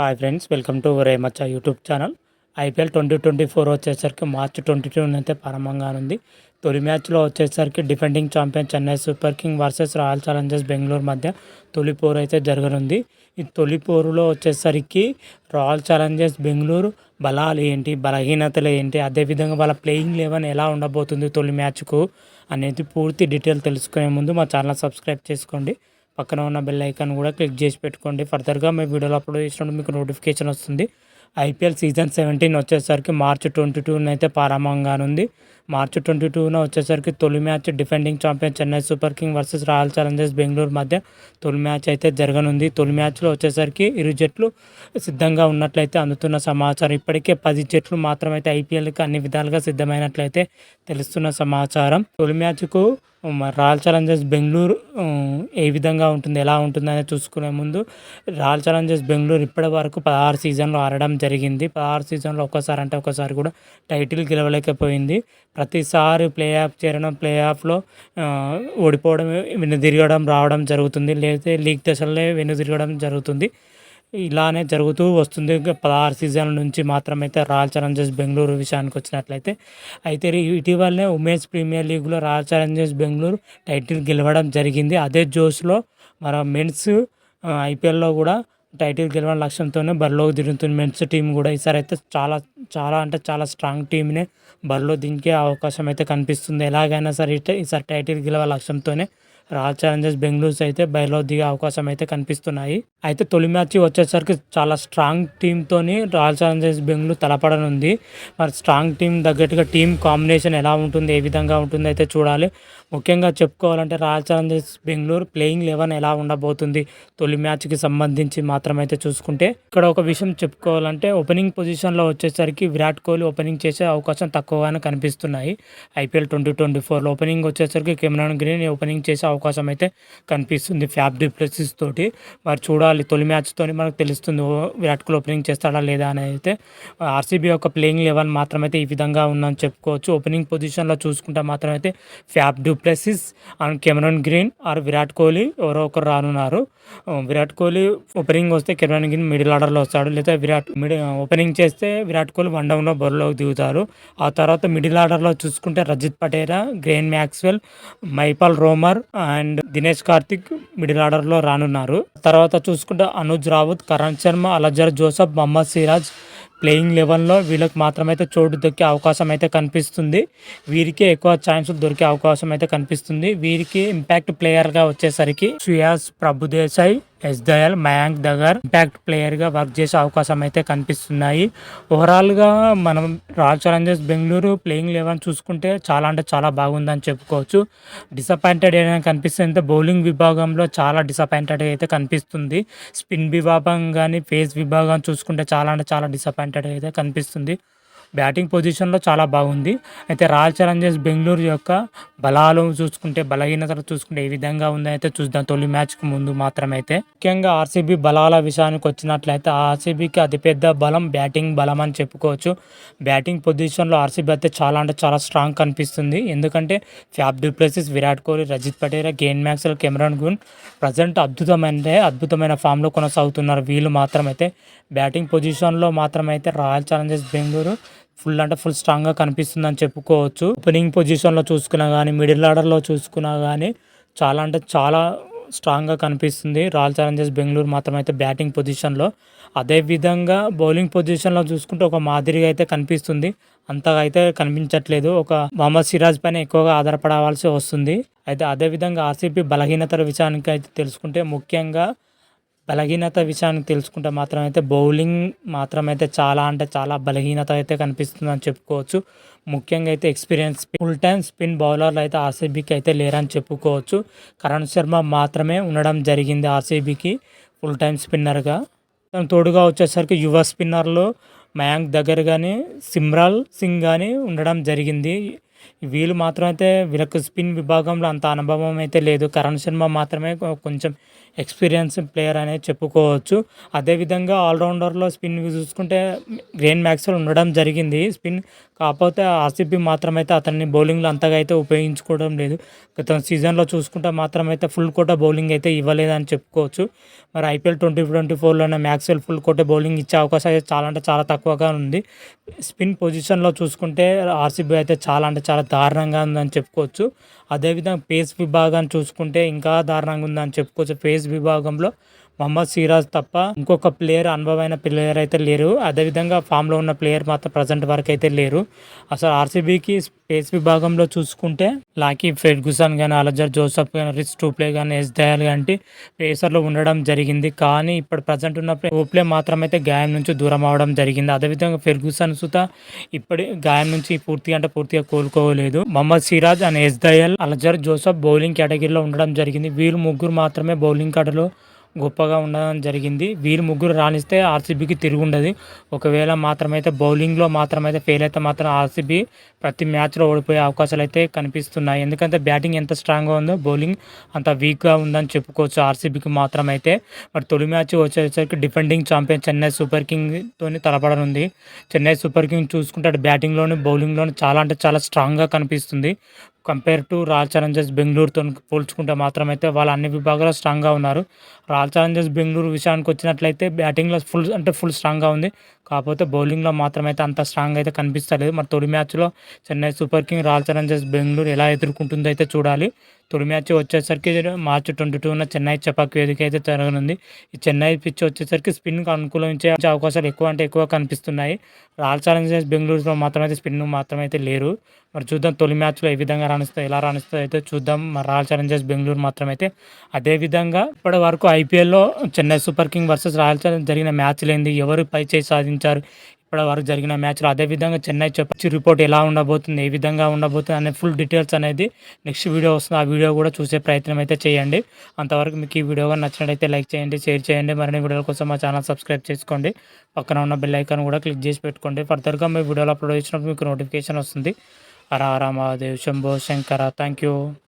Hi friends, welcome to Remachha YouTube channel. IPL 2024 వచ్చేసరికి మార్చి 22 అయితే ప్రారంభంగా ఉంది. తొలి మ్యాచ్లో వచ్చేసరికి defending champion Chennai super king versus royal Challengers Bengaluru మధ్య తొలి పోరు అయితే జరగనుంది. ఈ తొలి పోరులో వచ్చేసరికి రాయల్ ఛాలెంజర్స్ బెంగళూరు బలాలు ఏంటి, బలహీనతలు ఏంటి, అదేవిధంగా వాళ్ళ ప్లేయింగ్ 11 ఎలా ఉండబోతుంది తొలి మ్యాచ్కు అనేది పూర్తి డీటెయిల్ తెలుసుకునే ముందు మా ఛానల్ సబ్స్క్రైబ్ చేసుకోండి. పక్కన ఉన్న బెల్ ఐకాన్ కూడా క్లిక్ చేసి పెట్టుకోండి. ఫర్దర్గా మీ వీడియోలో అప్లోడ్ చేసినప్పుడు మీకు నోటిఫికేషన్ వస్తుంది. ఐపీఎల్ సీజన్ 17 వచ్చేసరికి మార్చి 22 అయితే ప్రారంభంగానుంది. మార్చి 22 వచ్చేసరికి తొలి match defending champion Chennai super king versus royal Challengers Bengaluru మధ్య తొలి మ్యాచ్ అయితే జరగనుంది. తొలి మ్యాచ్లో వచ్చేసరికి ఇరు జట్లు సిద్ధంగా ఉన్నట్లయితే అందుతున్న సమాచారం. ఇప్పటికే 10 జట్లు మాత్రమైతే ఐపీఎల్కి అన్ని విధాలుగా సిద్ధమైనట్లయితే తెలుస్తున్న సమాచారం. తొలి మ్యాచ్కు రాయల్ ఛాలెంజర్స్ బెంగళూరు ఏ విధంగా ఉంటుంది, ఎలా ఉంటుంది అనేది చూసుకునే ముందు, రాయల్ ఛాలెంజర్స్ బెంగళూరు ఇప్పటి వరకు 16 సీజన్లు ఆడడం జరిగింది. 16 సీజన్లో ఒకసారి కూడా టైటిల్ గెలవలేకపోయింది. ప్రతిసారి ప్లే ఆఫ్ చేరడం, ప్లే ఆఫ్లో ఓడిపోవడం, వెనుదిరగడం రావడం జరుగుతుంది. లేదా లీగ్ దశల్లో వెనుదిరగడం జరుగుతుంది. ఇలానే జరుగుతూ వస్తుంది 16 సీజన్ల నుంచి మాత్రమైతే రాయల్ ఛాలెంజర్స్ బెంగళూరు విషయానికి వచ్చినట్లయితే. అయితే ఇటీవలనే ఉమెన్స్ ప్రీమియర్ లీగ్లో రాయల్ ఛాలెంజర్స్ బెంగళూరు టైటిల్ గెలవడం జరిగింది. అదే జోష్లో మన మెన్స్ ఐపీఎల్లో కూడా టైటిల్ గెలవడం లక్ష్యంతోనే బరిలోకి దిగుతుంది మెన్స్ టీం కూడా. ఈసారి అయితే చాలా స్ట్రాంగ్ టీంనే బరిలో దింకే అవకాశం అయితే కనిపిస్తుంది. ఎలాగైనా సరే ఈసారి టైటిల్ గెలవ లక్ష్యంతోనే రాయల్ ఛాలెంజర్స్ బెంగళూరు అయితే బరిలో దిగే అవకాశం అయితే కనిపిస్తున్నాయి. అయితే తొలి మ్యాచ్ వచ్చేసరికి చాలా స్ట్రాంగ్ టీంతోని రాయల్ ఛాలెంజర్స్ బెంగళూరు తలపడనుంది. మరి స్ట్రాంగ్ టీం తగ్గట్టుగా టీం కాంబినేషన్ ఎలా ఉంటుంది, ఏ విధంగా ఉంటుంది అయితే చూడాలి. ముఖ్యంగా చెప్పుకోవాలంటే రాయల్ ఛాలెంజర్స్ బెంగళూరు ప్లేయింగ్ 11 ఎలా ఉండబోతుంది తొలి మ్యాచ్కి సంబంధించి మాత్రమైతే చూసుకుంటే, ఇక్కడ ఒక విషయం చెప్పుకోవాలంటే ఓపెనింగ్ పొజిషన్లో వచ్చేసరికి విరాట్ కోహ్లీ ఓపెనింగ్ చేసే అవకాశం తక్కువగానే కనిపిస్తున్నాయి. ఐపీఎల్ 2024లో ఓపెనింగ్ వచ్చేసరికి కెమెరాన్ గ్రీన్ ఓపెనింగ్ చేసే అవకాశం అయితే కనిపిస్తుంది ఫ్యాబ్ డు ప్లెసిస్ తోటి. మరి చూడాలి, తొలి మ్యాచ్తోని మనకు తెలుస్తుంది విరాట్ కోహ్లీ ఓపెనింగ్ చేస్తాడా లేదా అని. అయితే ఆర్సీబీ యొక్క ప్లేయింగ్ 11 మాత్రమైతే ఈ విధంగా ఉందని చెప్పుకోవచ్చు. ఓపెనింగ్ పొజిషన్లో చూసుకుంటే మాత్రమైతే Faf du Plessis and Cameron Green or Virat Kohli ఎవరో ఒకరు రానున్నారు. విరాట్ కోహ్లీ ఓపెనింగ్ వస్తే కెమెరాన్ గ్రీన్ మిడిల్ ఆర్డర్లో వస్తాడు, లేదా ఓపెనింగ్ చేస్తే విరాట్ కోహ్లీ వన్ డౌన్లో బరిలోకి దిగుతారు. ఆ తర్వాత మిడిల్ ఆర్డర్లో చూసుకుంటే Rajat Patidar, Glenn Maxwell, Mahipal Lomror and Dinesh Karthik middle ఆర్డర్లో రానున్నారు. తర్వాత చూసుకుంటే Anuj Rawat, Karan Sharma, Alzarri Joseph, Mohammed Siraj playing 11లో వీళ్ళకి మాత్రమైతే చోటు దొరికే అవకాశం అయితే కనిపిస్తుంది. వీరికి ఎక్కువ ఛాన్సులు దొరికే అవకాశం అయితే కనిపిస్తుంది. వీరికి ఇంపాక్ట్ ప్లేయర్గా వచ్చేసరికి సుయాస్ ప్రభుదేశాయ్, ఎస్ దయాల్, మయాంక్ దగర్ ఇంపాక్ట్ ప్లేయర్గా వర్క్ చేసే అవకాశం అయితే కనిపిస్తున్నాయి. ఓవరాల్గా మనం రాయల్ ఛాలెంజర్స్ బెంగళూరు ప్లేయింగ్ 11 చూసుకుంటే చాలా బాగుందని చెప్పుకోవచ్చు. డిసప్పాయింటెడ్ ఏదైనా కనిపిస్తుంది బౌలింగ్ విభాగంలో, చాలా డిసప్పాయింటెడ్ అయితే కనిపిస్తుంది. స్పిన్ విభాగం కానీ పేస్ విభాగం చూసుకుంటే చాలా డిసప్పాయింటెడ్ అయితే కనిపిస్తుంది. బ్యాటింగ్ పొజిషన్లో చాలా బాగుంది. అయితే రాయల్ ఛాలెంజర్స్ బెంగళూరు యొక్క బలాలు చూసుకుంటే, బలహీనతలు చూసుకుంటే ఏ విధంగా ఉందని అయితే చూద్దాం. తొలి మ్యాచ్కి ముందు మాత్రమైతే ముఖ్యంగా ఆర్సీబీ బలాల విషయానికి వచ్చినట్లయితే ఆర్సీబీకి అతిపెద్ద బలం బ్యాటింగ్ బలం అని చెప్పుకోవచ్చు. బ్యాటింగ్ పొజిషన్లో ఆర్సీబీ అయితే చాలా స్ట్రాంగ్ కనిపిస్తుంది. ఎందుకంటే Faf du Plessis, Virat Kohli, Rajat Patidar, Glenn Maxwell, Cameron Green present అద్భుతమైన ఫామ్లో కొనసాగుతున్నారు. వీళ్ళు మాత్రమైతే బ్యాటింగ్ పొజిషన్లో మాత్రమైతే రాయల్ ఛాలెంజర్స్ బెంగళూరు ఫుల్ స్ట్రాంగ్గా కనిపిస్తుందని చెప్పుకోవచ్చు. ఓపెనింగ్ పొజిషన్లో చూసుకున్నా కానీ, మిడిల్ ఆర్డర్లో చూసుకున్నా కానీ చాలా స్ట్రాంగ్గా కనిపిస్తుంది రాయల్ ఛాలెంజర్స్ బెంగళూరు మాత్రమైతే బ్యాటింగ్ పొజిషన్లో. అదేవిధంగా బౌలింగ్ పొజిషన్లో చూసుకుంటే ఒక మాదిరిగా అయితే కనిపిస్తుంది, అంతగా అయితే కనిపించట్లేదు. ఒక మహమ్మద్ సిరాజ్ పైన ఎక్కువగా ఆధారపడవలసి వస్తుంది. అయితే అదేవిధంగా ఆర్సీబీ బలహీనతల విషయానికి అయితే తెలుసుకుంటే, ముఖ్యంగా మాత్రమైతే బౌలింగ్ మాత్రమైతే చాలా బలహీనత అయితే కనిపిస్తుందని చెప్పుకోవచ్చు. ముఖ్యంగా అయితే ఎక్స్పీరియన్స్ ఫుల్ టైం స్పిన్ బౌలర్లు అయితే ఆర్సీబీకి అయితే లేరని చెప్పుకోవచ్చు. కరణ్ శర్మ మాత్రమే ఉండడం జరిగింది ఆర్సీబీకి ఫుల్ టైం స్పిన్నర్గా. తోడుగా వచ్చేసరికి యువ స్పిన్నర్లు మయాంక్ దగ్గర కానీ, సిమ్రాన్ సింగ్ కానీ ఉండడం జరిగింది. వీళ్ళు మాత్రం అయితే వీళ్ళకి స్పిన్ విభాగంలో అంత అనుభవం అయితే లేదు. కరణ్ శర్మ మాత్రమే కొంచెం ఎక్స్పీరియన్స్ ప్లేయర్ అనేది చెప్పుకోవచ్చు. అదేవిధంగా ఆల్రౌండర్‌లో స్పిన్ చూసుకుంటే గ్లెన్ మాక్స్‌వెల్ ఉండడం జరిగింది స్పిన్. కాకపోతే ఆర్‌సీబీ మాత్రమైతే అతన్ని బౌలింగ్‌లో అంతగా అయితే ఉపయోగించుకోవడం లేదు. గత సీజన్‌లో చూసుకుంటే మాత్రమైతే ఫుల్ కోట బౌలింగ్ అయితే ఇవ్వలేదని చెప్పుకోవచ్చు. మరి ఐపీఎల్ 2024లోనే మాక్స్‌వెల్ ఫుల్ కోట బౌలింగ్ ఇచ్చే అవకాశం అయితే చాలా అంటే చాలా తక్కువగా ఉంది. స్పిన్ పొజిషన్‌లో చూసుకుంటే ఆర్‌సీబీ అయితే చాలా అంటే చాలా దారుణంగా ఉందని చెప్పుకోవచ్చు. అదేవిధంగా పేస్ విభాగాన్ని చూసుకుంటే ఇంకా దారుణంగా ఉందని చెప్పుకోవచ్చు. పేస్ విభాగంలో మహమ్మద్ సిరాజ్ తప్ప ఇంకొక ప్లేయర్ అనుభవమైన ప్లేయర్ అయితే లేరు. అదేవిధంగా ఫామ్‌లో ఉన్న ప్లేయర్ మాత్రం ప్రెజెంట్ వరకు అయితే లేరు. అసలు ఆర్‌సీబీకి పేస్ విభాగంలో చూసుకుంటే లాకీ ఫెర్గ్యూసన్ గాని, అలజర్ జోసెఫ్ గాని, రిచ్ టూప్లే గాని, ఎస్ దయాల్ గాని పేసర్‌లు ఉండడం జరిగింది. కానీ ఇప్పుడు ప్రెజెంట్ ఉన్న టూప్లే మాత్రమైతే గాయం నుంచి దూరం అవ్వడం జరిగింది. అదేవిధంగా ఫెర్గ్యూసన్ సుత ఇప్పటి గాయం నుంచి పూర్తిగా కోలుకోలేదు. Mohammed Siraj and Yash Dayal, Alzarri Joseph bowling కేటగిరీలో ఉండడం జరిగింది. వీళ్ళు ముగ్గురు మాత్రమే బౌలింగ్ ఆటలో గొప్పగా ఉండడం జరిగింది. వీళ్ళు ముగ్గురు రాణిస్తే ఆర్‌సీబీకి తిరుగుండదు. ఒకవేళ మాత్రమైతే బౌలింగ్‌లో మాత్రమైతే ఫెయిల్ అయితే మాత్రం ఆర్‌సీబీ ప్రతి మ్యాచ్‌లో ఓడిపోయే అవకాశాలు అయితే కనిపిస్తున్నాయి. ఎందుకంటే బ్యాటింగ్ ఎంత స్ట్రాంగ్‌గా ఉందో బౌలింగ్ అంత వీక్‌గా ఉందని చెప్పుకోవచ్చు ఆర్‌సీబీకి మాత్రమైతే. మరి తొలి మ్యాచ్ వచ్చేసరికి డిఫెండింగ్ ఛాంపియన్ చెన్నై సూపర్ కింగ్‌తోని తలపడనుంది. చెన్నై సూపర్ కింగ్ చూసుకుంటే అటు బ్యాటింగ్‌లోను, బౌలింగ్‌లోను చాలా అంటే చాలా స్ట్రాంగ్‌గా కనిపిస్తుంది. కంపేర్ టు రాయల్ ఛాలెంజర్స్ బెంగుళూరుతోని పోల్చుకుంటే మాత్రమైతే వాళ్ళు అన్ని విభాగాల్లో స్ట్రాంగ్‌గా ఉన్నారు. రాయల్ ఛాలెంజర్స్ బెంగుళూరు విషయానికి వచ్చినట్లయితే బ్యాటింగ్‌లో ఫుల్ స్ట్రాంగ్‌గా ఉంది. కాకపోతే బౌలింగ్‌లో మాత్రమైతే అంత స్ట్రాంగ్ అయితే కనిపిస్తలేదు. మరి తొలి మ్యాచ్‌లో Chennai super king royal Challengers Bengaluru ఎలా ఎదుర్కొంటుందో అయితే చూడాలి. తొలి మ్యాచ్ వచ్చేసరికి మార్చి 22న చెన్నై చెపాక్ వేదిక అయితే జరగనుంది. ఈ చెన్నై పిచ్ వచ్చేసరికి స్పిన్‌కి అనుకూలించే అవకాశాలు ఎక్కువ కనిపిస్తున్నాయి. రాయల్ ఛాలెంజర్స్ బెంగుళూరులో మాత్రమైతే స్పిన్ మాత్రమైతే లేరు. మరి చూద్దాం తొలి మ్యాచ్‌లో ఏ విధంగా ఎలా రాణిస్తాయో అయితే చూద్దాం. మరి రాయల్ ఛాలెంజర్స్ బెంగుళూరు మాత్రమైతే. అదేవిధంగా ఇప్పటివరకు ఐపీఎల్‌లో Chennai super king versus royal Challengers జరిగిన మ్యాచ్‌లేంది? ఎవరు పై చేయి సాధించారు? ఇప్పటివరకు జరిగిన మ్యాచ్‌లో అదేవిధంగా చెన్నై పిచ్ రిపోర్ట్ ఎలా ఉండబోతుంది? ఏ విధంగా ఉండబోతుంది? అనే ఫుల్ డీటెయిల్స్ అనేది నెక్స్ట్ వీడియో వస్తుంది. ఆ వీడియో కూడా చూసే ప్రయత్నం అయితే చేయండి. అంతవరకు మీకు ఈ వీడియో గాని నచ్చినట్లయితే లైక్ చేయండి, షేర్ చేయండి. మరిన్ని వీడియోల కోసం మా ఛానల్ సబ్స్క్రైబ్ చేసుకోండి. పక్కన ఉన్న బెల్ ఐకాన్ కూడా క్లిక్ చేసి పెట్టుకోండి. ఫర్దర్‌గా మీ వీడియోలు అప్లోడ్ చేసినప్పుడు మీకు నోటిఫికేషన్ వస్తుంది. హర హర మహాదేవ్ శంభో శంకర. Thank you.